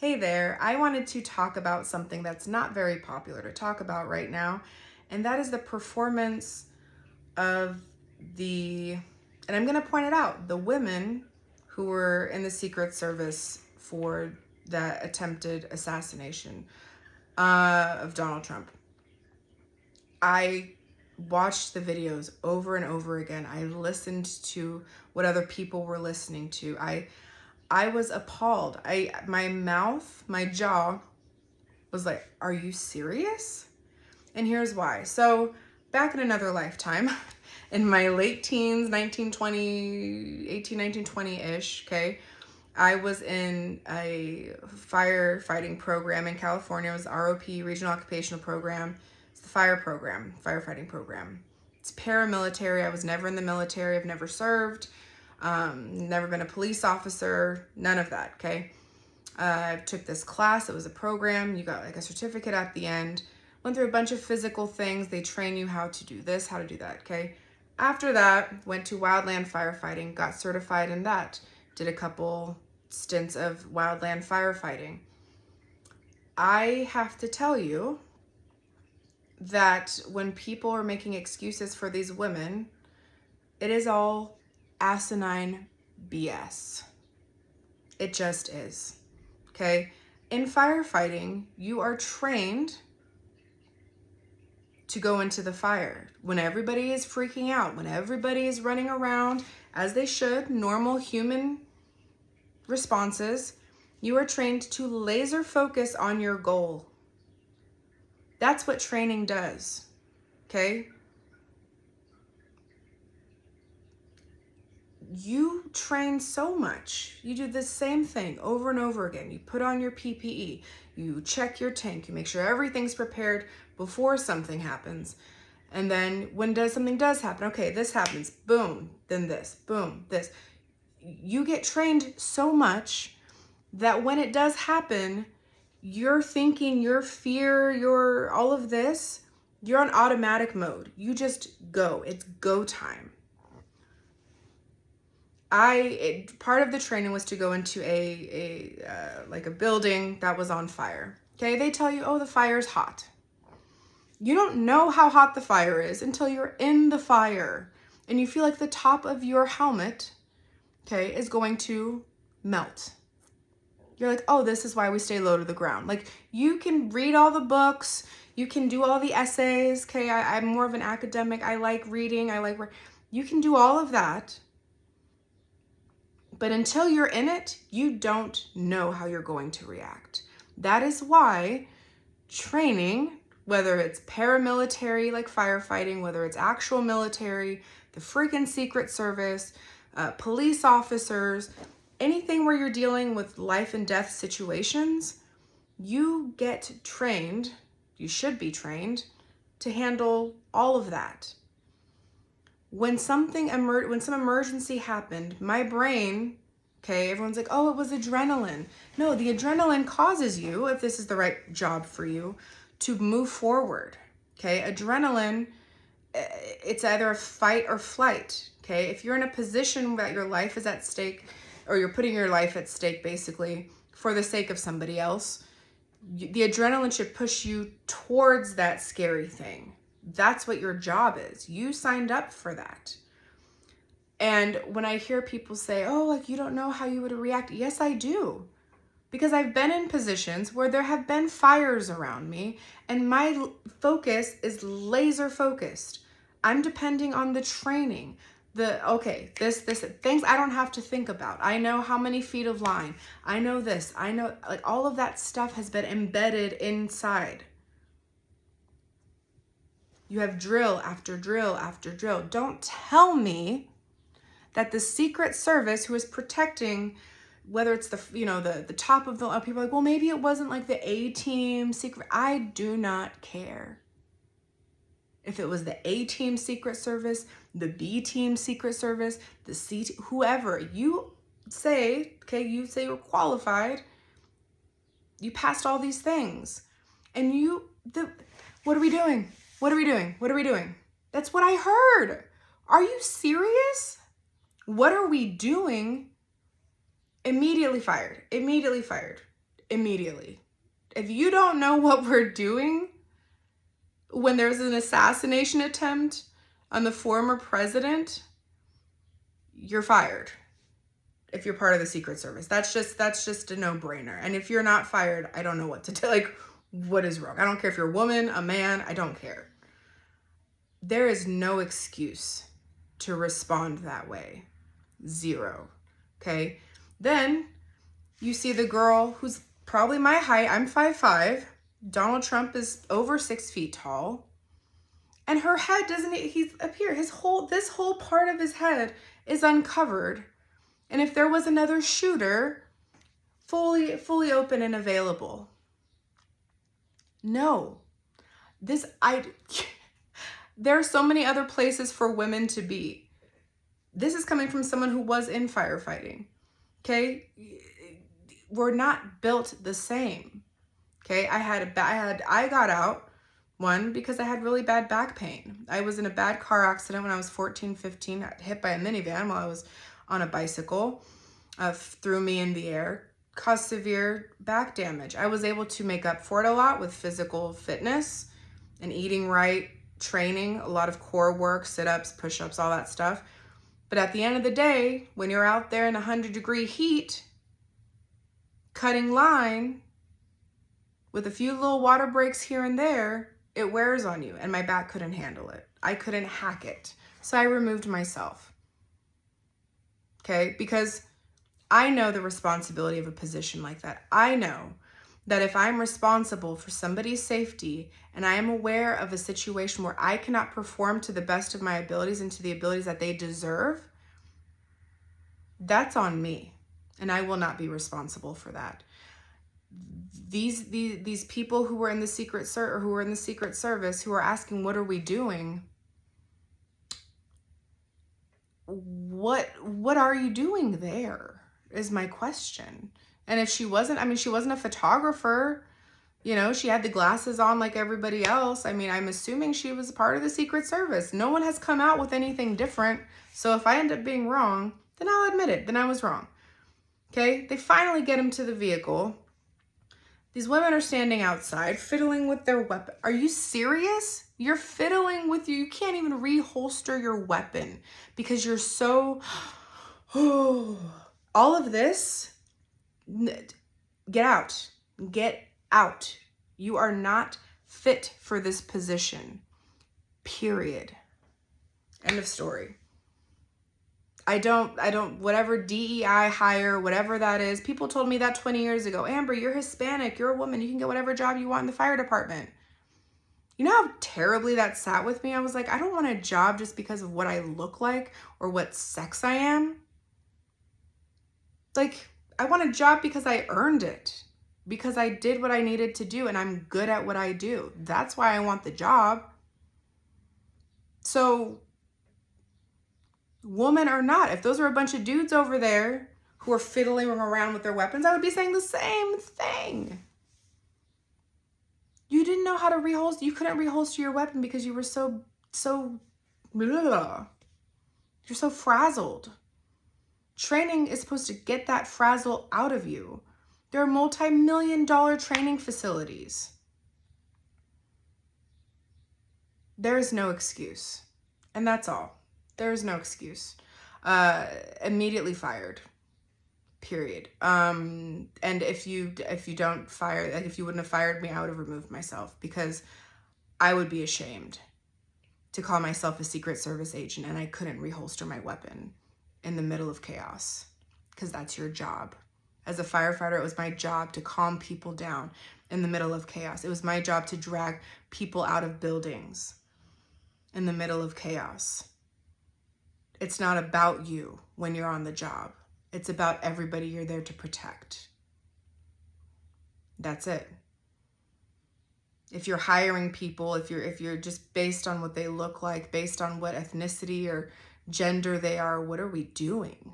Hey there, I wanted to talk about something that's not very popular to talk about right now, and that is the performance of and I'm going to point it out, the women who were in the Secret Service for that attempted assassination of Donald Trump. I watched the videos over and over again. I listened to what other people were listening to. I was appalled. My mouth, my jaw was like, are you serious? And here's why. So back in another lifetime, in my late teens, 1920-ish, okay, I was in a firefighting program in California. It was the ROP, Regional Occupational Program. It's the fire program, firefighting program. It's paramilitary. I was never in the military. I've never served. Never been a police officer, none of that, okay? I took this class, it was a program, you got like a certificate at the end, went through a bunch of physical things, they train you how to do this, how to do that, okay? After that, went to wildland firefighting, got certified in that, did a couple stints of wildland firefighting. I have to tell you that when people are making excuses for these women, it is all asinine BS. It just is. Okay? In firefighting, you are trained to go into the fire. When everybody is freaking out, when everybody is running around, as they should, normal human responses, you are trained to laser focus on your goal. That's what training does. Okay? You train so much. You do the same thing over and over again. You put on your PPE, you check your tank, you make sure everything's prepared before something happens. And then when something does happen, okay, this happens, boom, then this, boom, this. You get trained so much that when it does happen, your thinking, your fear, your all of this, you're on automatic mode. You just go. It's go time. Part of the training was to go into like a building that was on fire. Okay, they tell you, oh, the fire's hot. You don't know how hot the fire is until you're in the fire and you feel like the top of your helmet, okay, is going to melt. You're like, oh, this is why we stay low to the ground. Like, you can read all the books, you can do all the essays, okay, I'm more of an academic, I like reading, you can do all of that. But until you're in it, you don't know how you're going to react. That is why training, whether it's paramilitary like firefighting, whether it's actual military, the freaking Secret Service, police officers, anything where you're dealing with life and death situations, you get trained, you should be trained to handle all of that. When some emergency happened, my brain, okay, everyone's like, oh, it was adrenaline. No, the adrenaline causes you, if this is the right job for you, to move forward, okay? Adrenaline, it's either a fight or flight, okay? If you're in a position that your life is at stake, or you're putting your life at stake, basically, for the sake of somebody else, the adrenaline should push you towards that scary thing. That's what your job is. You signed up for that. And when I hear people say, oh, like, you don't know how you would react. Yes, I do. Because I've been in positions where there have been fires around me and my focus is laser focused. I'm depending on the training. This things I don't have to think about. I know how many feet of line. I know this. I know, like, all of that stuff has been embedded inside. You have drill after drill after drill. Don't tell me that the Secret Service, who is protecting, whether it's the top of the, people are like, well, maybe it wasn't like the A-team secret. I do not care. If it was the A-team Secret Service, the B-team Secret Service, the C, whoever, you say, okay, you say you're qualified, you passed all these things, and what are we doing? What are we doing? What are we doing? That's what I heard. Are you serious? What are we doing? Immediately fired. immediately. If you don't know what we're doing when there's an assassination attempt on the former president, you're fired. If you're part of the Secret Service, that's just a no-brainer. And if you're not fired, I don't know what to do. Like, what is wrong? I don't care if you're a woman, a man, I don't care. There is no excuse to respond that way. Zero. Okay? Then you see the girl who's probably my height. I'm 5'5". Donald Trump is over 6 feet tall. And her head he's up here. This whole part of his head is uncovered. And if there was another shooter, fully open and available. No. There are so many other places for women to be. This is coming from someone who was in firefighting. Okay? We're not built the same. Okay? I got out, one, because I had really bad back pain. I was in a bad car accident when I was 14, 15, hit by a minivan while I was on a bicycle, threw me in the air, caused severe back damage. I was able to make up for it a lot with physical fitness and eating right, training, a lot of core work, sit-ups, push-ups, all that stuff. But at the end of the day, when you're out there in 100-degree heat, cutting line with a few little water breaks here and there, it wears on you, and my back couldn't handle it. I couldn't hack it. So I removed myself. Okay? Because I know the responsibility of a position like that. I know that if I'm responsible for somebody's safety and I am aware of a situation where I cannot perform to the best of my abilities and to the abilities that they deserve, that's on me, and I will not be responsible for that. These people who were in the Secret Service who are asking, what are we doing? What are you doing there is my question. And if she wasn't a photographer, she had the glasses on like everybody else. I'm assuming she was a part of the Secret Service. No one has come out with anything different. So if I end up being wrong, then I'll admit it. Then I was wrong. Okay? They finally get him to the vehicle. These women are standing outside fiddling with their weapon. Are you serious? You're fiddling with you can't even reholster your weapon because you're so, all of this, get out. You are not fit for this position, period. End of story. I don't, whatever DEI hire, whatever that is, people told me that 20 years ago, Amber, you're Hispanic, you're a woman, you can get whatever job you want in the fire department. You know how terribly that sat with me? I was like, I don't want a job just because of what I look like or what sex I am. Like, I want a job because I earned it, because I did what I needed to do and I'm good at what I do. That's why I want the job. So, woman or not, if those are a bunch of dudes over there who are fiddling around with their weapons, I would be saying the same thing. You didn't know how to reholster. You couldn't reholster your weapon because you were so blah. You're so frazzled. Training is supposed to get that frazzle out of you. There are multi-million-dollar training facilities. There is no excuse. And that's all. There is no excuse. Immediately fired. Period. And if you don't fire, like if you wouldn't have fired me, I would have removed myself because I would be ashamed to call myself a Secret Service agent and I couldn't reholster my weapon in the middle of chaos, because that's your job. As a firefighter, it was my job to calm people down in the middle of chaos. It was my job to drag people out of buildings in the middle of chaos. It's not about you when you're on the job. It's about everybody you're there to protect. That's it. If you're hiring people, if you're just based on what they look like, based on what ethnicity or gender they are, what are we doing?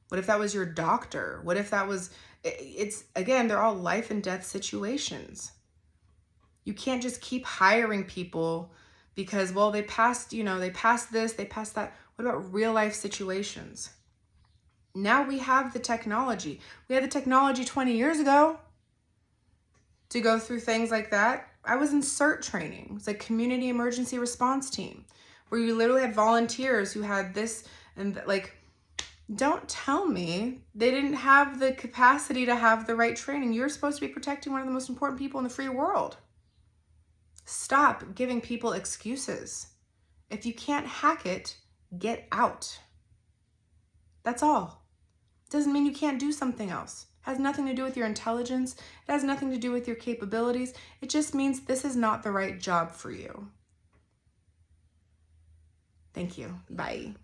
What if that was your doctor? What if that was, it's again, they're all life and death situations. You can't just keep hiring people because, well, they passed this, they passed that. What about real life situations? Now we have the technology. We had the technology 20 years ago to go through things like that. I was in CERT training. It's like community emergency response team, where you literally had volunteers who had this and like, don't tell me they didn't have the capacity to have the right training. You're supposed to be protecting one of the most important people in the free world. Stop giving people excuses. If you can't hack it, get out. That's all. Doesn't mean you can't do something else. It has nothing to do with your intelligence. It has nothing to do with your capabilities. It just means this is not the right job for you. Thank you. Bye.